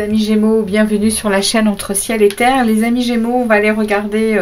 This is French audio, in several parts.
amis Gémeaux, bienvenue sur la chaîne Entre Ciel et Terre. Les amis Gémeaux, on va aller regarder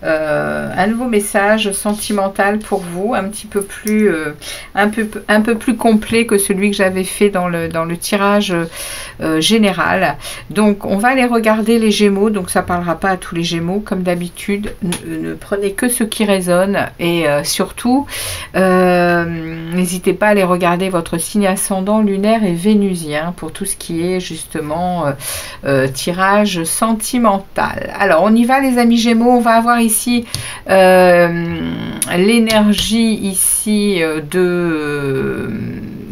un nouveau message sentimental pour vous, un petit peu plus, un peu plus complet que celui que j'avais fait dans le tirage général. Donc, on va aller regarder les Gémeaux. Donc, ça ne parlera pas à tous les Gémeaux, comme d'habitude. Ne prenez que ce qui résonne et surtout, n'hésitez pas à aller regarder votre signe ascendant, lunaire et vénusien pour tout ce qui est justement tirage sentimental. Alors on y va les amis Gémeaux, on va avoir ici l'énergie ici de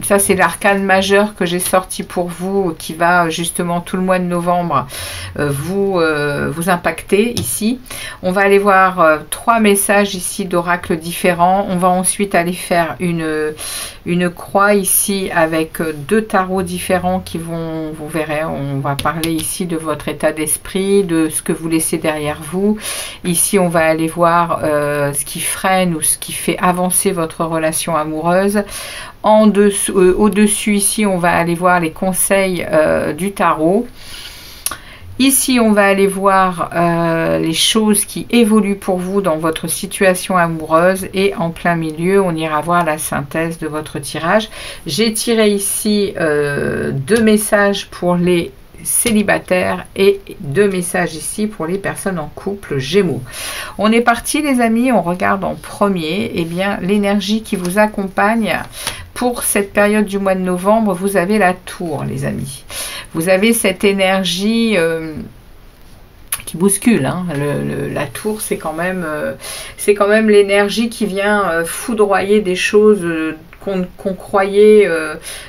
ça c'est l'arcane majeur que j'ai sorti pour vous, qui va justement tout le mois de novembre vous impacter ici. On va aller voir 3 messages ici d'oracles différents. On va ensuite aller faire une croix ici avec 2 tarots différents qui vont, vous verrez, on va parler ici de votre état d'esprit, de ce que vous laissez derrière vous. Ici on va aller voir ce qui freine ou ce qui fait avancer votre relation amoureuse. Au-dessus ici on va aller voir les conseils du tarot. Ici, on va aller voir les choses qui évoluent pour vous dans votre situation amoureuse, et en plein milieu, on ira voir la synthèse de votre tirage. J'ai tiré ici 2 messages pour les célibataires et 2 messages ici pour les personnes en couple Gémeaux. On est parti les amis, on regarde en premier l'énergie qui vous accompagne pour cette période du mois de novembre. Vous avez la tour les amis. Vous avez cette énergie qui bouscule. Hein. La tour, c'est quand même l'énergie qui vient foudroyer des choses qu'on croyait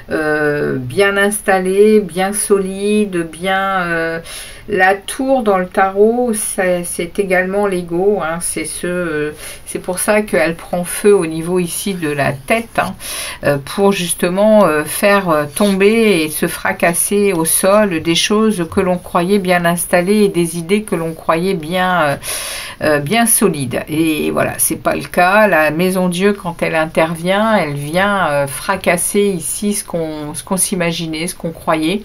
bien installées, bien solides, bien... La tour dans le tarot, c'est également l'ego. Hein. C'est pour ça qu'elle prend feu au niveau ici de la tête, hein, pour justement faire tomber et se fracasser au sol des choses que l'on croyait bien installées et des idées que l'on croyait bien solides. Et voilà, c'est pas le cas. La maison Dieu, quand elle intervient, elle vient fracasser ici ce qu'on s'imaginait, ce qu'on croyait.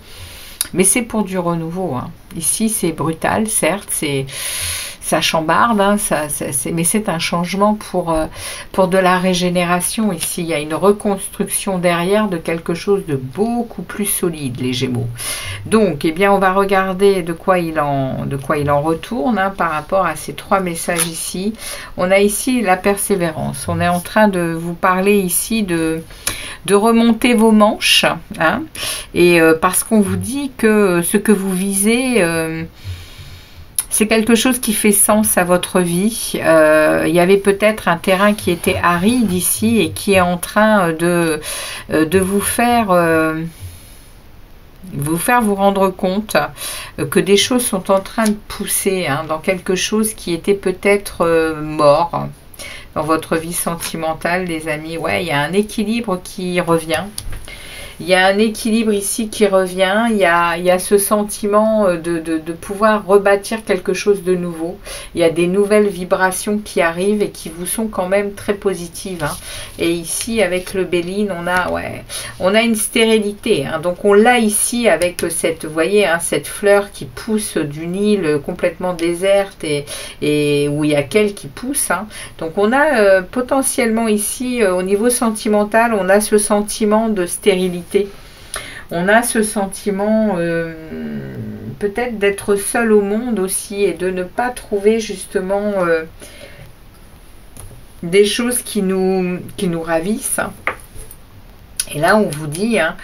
Mais c'est pour du renouveau. Hein. Ici, c'est brutal, certes, ça chambarde, hein, mais c'est un changement pour de la régénération. Ici, il y a une reconstruction derrière de quelque chose de beaucoup plus solide, les Gémeaux. Donc, eh bien, on va regarder de quoi il en retourne hein, par rapport à ces 3 messages ici. On a ici la persévérance. On est en train de vous parler ici de remonter vos manches, hein, et parce qu'on vous dit que ce que vous visez, c'est quelque chose qui fait sens à votre vie. Il y avait peut-être un terrain qui était aride ici et qui est en train de vous faire vous rendre compte que des choses sont en train de pousser hein, dans quelque chose qui était peut-être mort. Dans votre vie sentimentale, les amis, ouais, il y a un équilibre qui revient. Il y a un équilibre ici qui revient, il y a ce sentiment de pouvoir rebâtir quelque chose de nouveau. Il y a des nouvelles vibrations qui arrivent et qui vous sont quand même très positives. Hein. Et ici, avec le Béline, on a une stérilité. Hein. Donc, on l'a ici avec cette, vous voyez, hein, cette fleur qui pousse d'une île complètement déserte et où il y a qu'elle qui pousse. Hein. Donc, on a potentiellement ici, au niveau sentimental, on a ce sentiment de stérilité. On a ce sentiment peut-être d'être seul au monde aussi et de ne pas trouver justement des choses qui nous ravissent. Et là, on vous dit hein,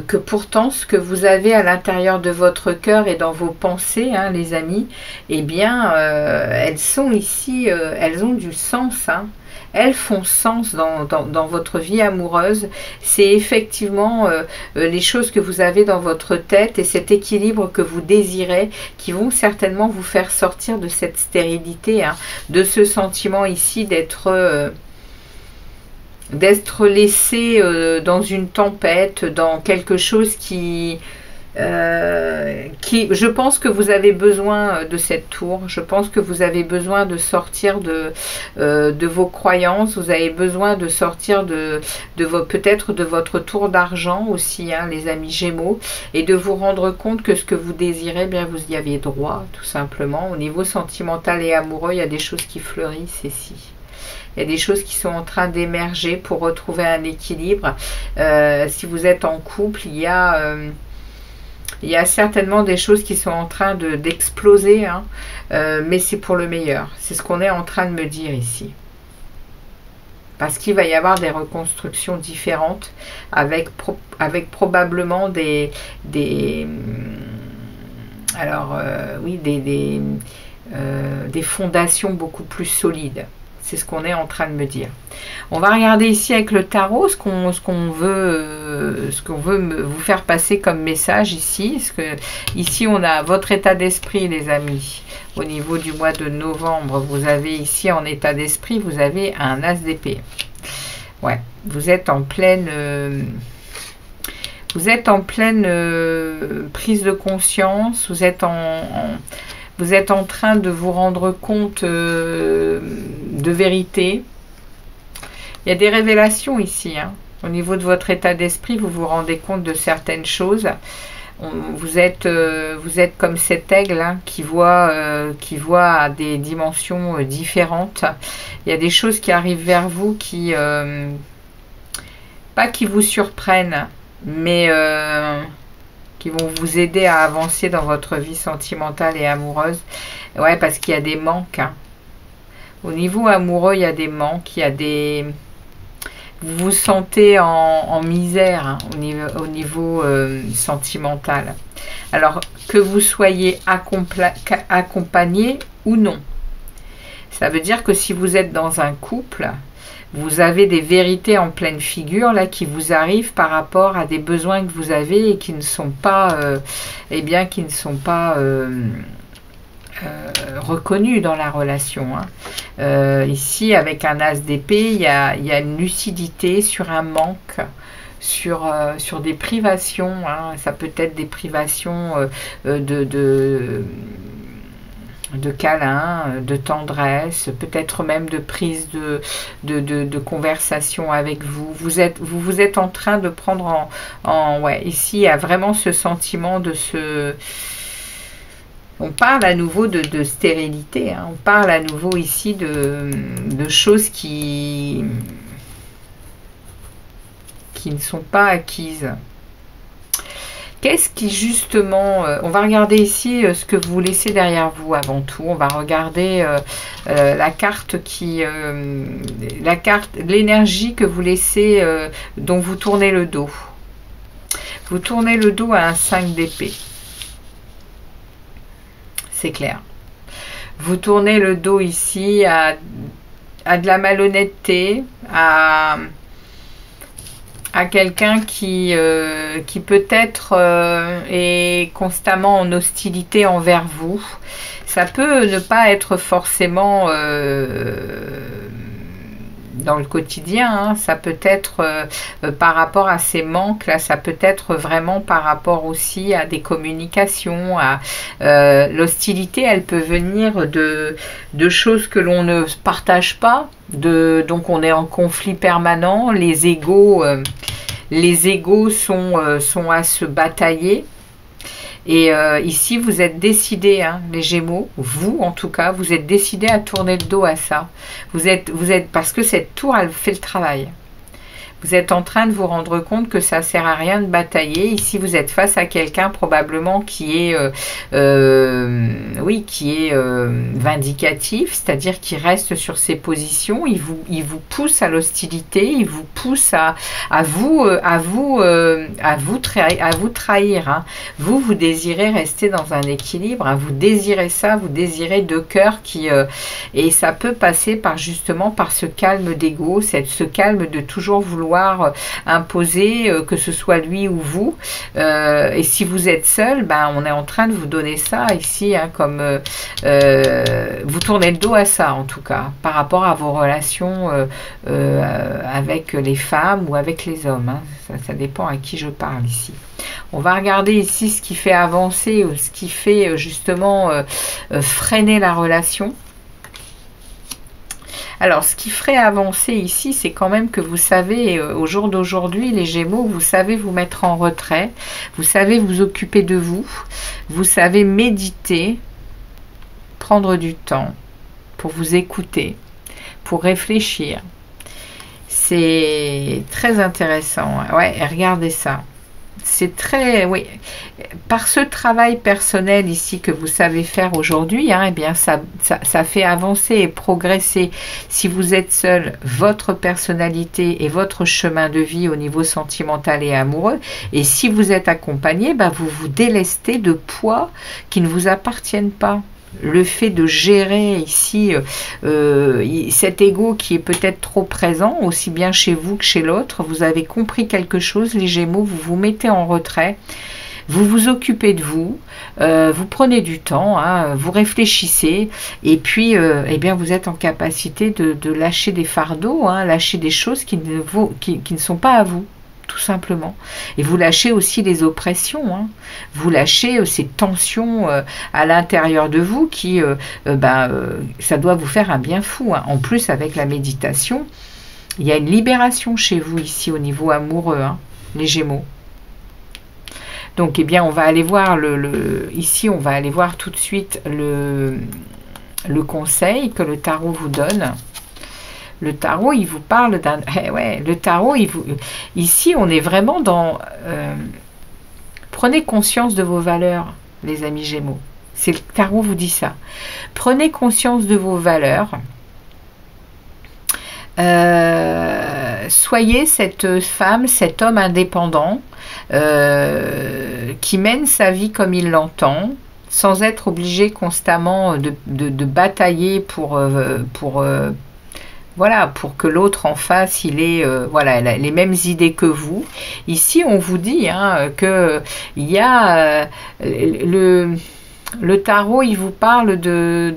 que pourtant, ce que vous avez à l'intérieur de votre cœur et dans vos pensées, hein, les amis, eh bien, elles sont ici, elles ont du sens, hein. Elles font sens dans votre vie amoureuse. C'est effectivement les choses que vous avez dans votre tête et cet équilibre que vous désirez qui vont certainement vous faire sortir de cette stérilité, hein, de ce sentiment ici d'être laissé dans une tempête, dans quelque chose qui Je pense que vous avez besoin de cette tour. Je pense que vous avez besoin de sortir de vos croyances. Vous avez besoin de sortir peut-être de votre tour d'argent aussi, hein, les amis Gémeaux, et de vous rendre compte que ce que vous désirez, bien vous y avez droit, tout simplement. Au niveau sentimental et amoureux, il y a des choses qui fleurissent ici. Il y a des choses qui sont en train d'émerger pour retrouver un équilibre. Si vous êtes en couple, il y a certainement des choses qui sont en train d'exploser, hein, mais c'est pour le meilleur. C'est ce qu'on est en train de me dire ici. Parce qu'il va y avoir des reconstructions différentes avec probablement des fondations beaucoup plus solides. C'est ce qu'on est en train de me dire. On va regarder ici avec le tarot ce qu'on veut vous faire passer comme message ici. Ici, on a votre état d'esprit, les amis. Au niveau du mois de novembre, vous avez ici en état d'esprit, vous avez un as d'épée. Ouais, vous êtes en pleine... prise de conscience. Vous êtes en train de vous rendre compte de vérité. Il y a des révélations ici, hein. Au niveau de votre état d'esprit, vous vous rendez compte de certaines choses. Vous êtes comme cet aigle, hein, qui voit à des dimensions différentes. Il y a des choses qui arrivent vers vous qui... pas qui vous surprennent, mais... qui vont vous aider à avancer dans votre vie sentimentale et amoureuse. Ouais, parce qu'il y a des manques, hein. Au niveau amoureux, il y a des manques, il y a des... Vous vous sentez en misère, hein, au niveau sentimental. Alors, que vous soyez accompagné ou non. Ça veut dire que si vous êtes dans un couple... Vous avez des vérités en pleine figure là qui vous arrivent par rapport à des besoins que vous avez et qui ne sont pas, reconnus dans la relation, hein. Ici, avec un as d'épée, il y a une lucidité sur un manque, sur des privations, hein. Ça peut être des privations de câlins, de tendresse, peut-être même de prise de conversation avec vous. Vous êtes en train de prendre ici, il y a vraiment ce sentiment de ce... On parle à nouveau de stérilité, hein. On parle à nouveau ici de choses qui ne sont pas acquises. Qu'est-ce qui justement... on va regarder ici ce que vous laissez derrière vous avant tout. On va regarder la carte l'énergie que vous laissez, dont vous tournez le dos. Vous tournez le dos à un 5 d'épée. C'est clair. Vous tournez le dos ici à de la malhonnêteté, à quelqu'un qui peut-être est constamment en hostilité envers vous. Ça peut ne pas être forcément dans le quotidien, hein. Ça peut être par rapport à ces manques là, ça peut être vraiment par rapport aussi à des communications, à l'hostilité. Elle peut venir de choses que l'on ne partage pas, donc on est en conflit permanent. Les égos sont à se batailler. Et ici, vous êtes décidés, hein, les Gémeaux, vous en tout cas, vous êtes décidés à tourner le dos à ça. Parce que cette tour, elle fait le travail. Vous êtes en train de vous rendre compte que ça ne sert à rien de batailler. Ici, vous êtes face à quelqu'un probablement qui est, vindicatif, c'est-à-dire qui reste sur ses positions. Il vous pousse à l'hostilité, il vous pousse à vous trahir, hein. Vous désirez rester dans un équilibre, hein. Vous désirez ça, vous désirez deux cœurs et ça peut passer justement par ce calme d'ego, ce calme de toujours vouloir vouloir imposer, que ce soit lui ou vous. Et si vous êtes seul, ben, on est en train de vous donner ça ici, hein, comme vous tournez le dos à ça en tout cas, par rapport à vos relations avec les femmes ou avec les hommes. Hein. Ça dépend à qui je parle ici. On va regarder ici ce qui fait avancer ou ce qui fait justement freiner la relation. Alors, ce qui ferait avancer ici, c'est quand même que vous savez, au jour d'aujourd'hui, les Gémeaux, vous savez vous mettre en retrait, vous savez vous occuper de vous, vous savez méditer, prendre du temps pour vous écouter, pour réfléchir. C'est très intéressant. Ouais, regardez ça. C'est très, oui, par ce travail personnel ici que vous savez faire aujourd'hui, hein, eh bien ça fait avancer et progresser, si vous êtes seul, votre personnalité et votre chemin de vie au niveau sentimental et amoureux. Et si vous êtes accompagné, bah, vous vous délestez de poids qui ne vous appartiennent pas. Le fait de gérer ici cet ego qui est peut-être trop présent, aussi bien chez vous que chez l'autre, vous avez compris quelque chose, les Gémeaux, vous vous mettez en retrait, vous vous occupez de vous, vous prenez du temps, hein, vous réfléchissez, et puis eh bien, vous êtes en capacité de lâcher des fardeaux, hein, lâcher des choses qui ne sont pas à vous. Tout simplement. Et vous lâchez aussi les oppressions, hein. Vous lâchez ces tensions à l'intérieur de vous qui, ça doit vous faire un bien fou, hein. En plus, avec la méditation, il y a une libération chez vous ici au niveau amoureux, hein, les Gémeaux. Donc, eh bien, on va aller voir ici, on va aller voir tout de suite le conseil que le tarot vous donne. Le tarot, il vous parle d'un... ouais, le tarot, ici, on est vraiment dans... prenez conscience de vos valeurs, les amis Gémeaux. Le tarot vous dit ça. Prenez conscience de vos valeurs. Soyez cette femme, cet homme indépendant qui mène sa vie comme il l'entend, sans être obligé constamment de batailler pour voilà, pour que l'autre en face, il ait voilà, les mêmes idées que vous. Ici, on vous dit hein, qu'il y a le tarot, il vous parle de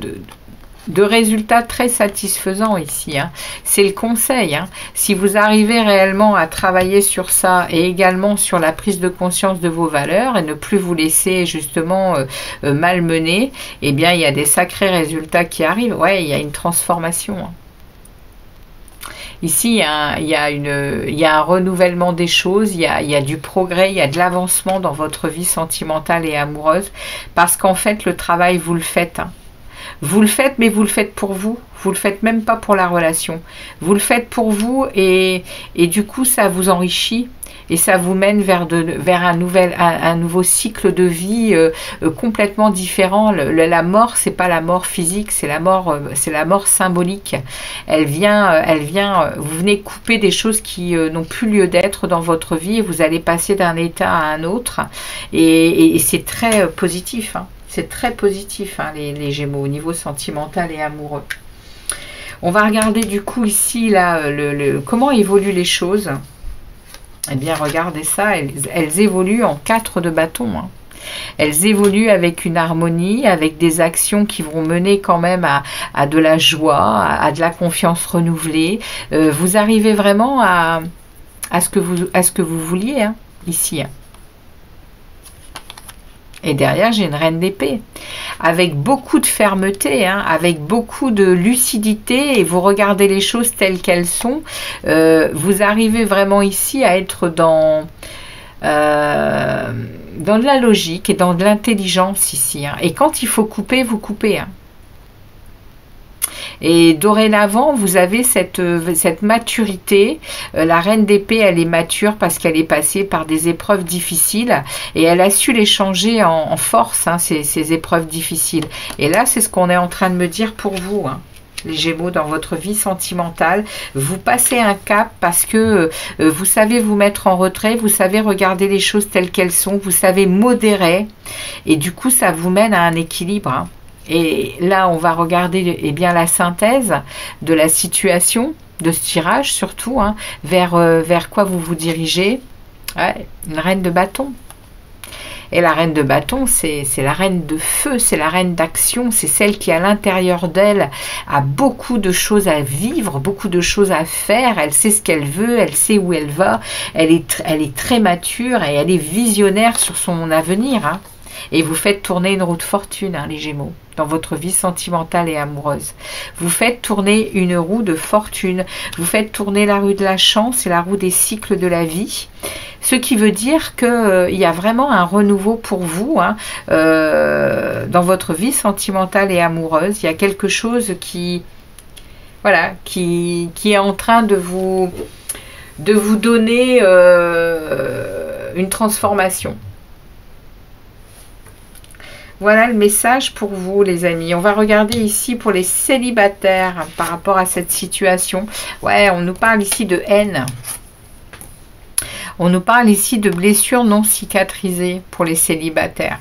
résultats très satisfaisants ici. Hein. C'est le conseil. Hein. Si vous arrivez réellement à travailler sur ça et également sur la prise de conscience de vos valeurs et ne plus vous laisser justement malmener, eh bien, il y a des sacrés résultats qui arrivent. Ouais, il y a une transformation. Hein. Ici, il y a un renouvellement des choses, il y a du progrès, il y a de l'avancement dans votre vie sentimentale et amoureuse, parce qu'en fait, le travail, vous le faites. Hein. Vous le faites, mais vous le faites pour vous. Vous le faites même pas pour la relation. Vous le faites pour vous et du coup, ça vous enrichit. Et ça vous mène vers un nouveau cycle de vie complètement différent. La mort, c'est pas la mort physique, c'est la mort symbolique. Elle vient, vous venez couper des choses qui n'ont plus lieu d'être dans votre vie et vous allez passer d'un état à un autre. Et c'est très positif. Hein. C'est très positif, hein, les Gémeaux, au niveau sentimental et amoureux. On va regarder du coup ici là, comment évoluent les choses. Eh bien, regardez ça, elles évoluent en 4 de bâton. Hein. Elles évoluent avec une harmonie, avec des actions qui vont mener quand même à de la joie, à de la confiance renouvelée. Vous arrivez vraiment à ce que vous vouliez, hein, ici. Hein. Et derrière, j'ai une reine d'épée, avec beaucoup de fermeté, hein, avec beaucoup de lucidité, et vous regardez les choses telles qu'elles sont. Vous arrivez vraiment ici à être dans de la logique et dans de l'intelligence ici. Hein. Et quand il faut couper, vous coupez. Hein. Et dorénavant, vous avez cette maturité. La reine d'épée, elle est mature parce qu'elle est passée par des épreuves difficiles et elle a su les changer en force, hein, ces épreuves difficiles. Et là, c'est ce qu'on est en train de me dire pour vous, hein, les Gémeaux, dans votre vie sentimentale. Vous passez un cap parce que vous savez vous mettre en retrait, vous savez regarder les choses telles qu'elles sont, vous savez modérer et du coup, ça vous mène à un équilibre, hein. Et là, on va regarder eh bien, la synthèse de la situation. de ce tirage surtout, hein, vers quoi vous vous dirigez. Ouais, une reine de bâton. Et la reine de bâton, c'est la reine de feu, c'est la reine d'action, c'est celle qui à l'intérieur d'elle a beaucoup de choses à vivre, beaucoup de choses à faire, elle sait ce qu'elle veut, elle sait où elle va, elle est très mature et elle est visionnaire sur son avenir. Hein. Et vous faites tourner une roue de fortune, hein, les Gémeaux, dans votre vie sentimentale et amoureuse. Vous faites tourner une roue de fortune, vous faites tourner la roue de la chance et la roue des cycles de la vie. Ce qui veut dire qu'il y a vraiment un renouveau pour vous, hein, dans votre vie sentimentale et amoureuse. Il y a quelque chose qui, voilà, qui est en train de vous donner une transformation. Voilà le message pour vous, les amis. On va regarder ici pour les célibataires par rapport à cette situation. Ouais, on nous parle ici de haine. On nous parle ici de blessures non cicatrisées pour les célibataires.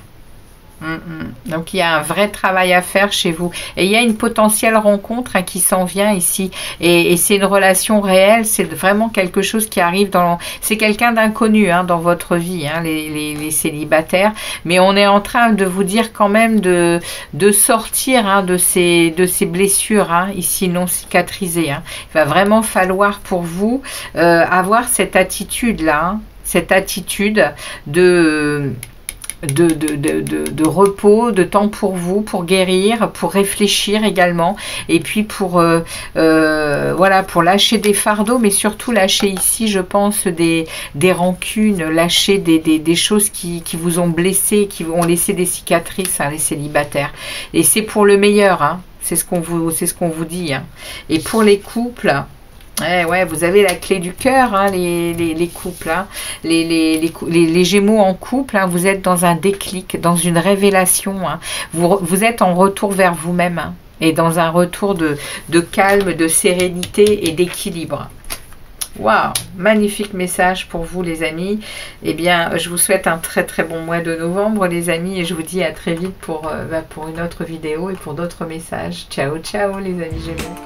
Donc il y a un vrai travail à faire chez vous. Et il y a une potentielle rencontre, hein, qui s'en vient ici. Et c'est une relation réelle. C'est vraiment quelque chose qui arrive dans... C'est quelqu'un d'inconnu, hein, dans votre vie, hein, les célibataires. Mais on est en train de vous dire quand même de sortir, hein, de ces blessures, hein, ici non cicatrisées. Hein. Il va vraiment falloir pour vous avoir cette attitude-là. Hein, cette attitude de repos, de temps pour vous, pour guérir, pour réfléchir également, et puis pour voilà, pour lâcher des fardeaux, mais surtout lâcher ici, je pense, des rancunes, lâcher des choses qui vous ont blessé, qui ont laissé des cicatrices, hein, les célibataires. Et c'est pour le meilleur, hein, c'est ce qu'on vous dit. Hein. Et pour les couples, ouais, vous avez la clé du cœur, hein, les couples, hein, les Gémeaux en couple, hein, vous êtes dans un déclic, dans une révélation, hein, vous êtes en retour vers vous-même, hein, et dans un retour de calme, de sérénité et d'équilibre. Waouh, magnifique message pour vous, les amis. Eh bien, je vous souhaite un très très bon mois de novembre, les amis, et je vous dis à très vite pour une autre vidéo et pour d'autres messages. Ciao, ciao, les amis Gémeaux.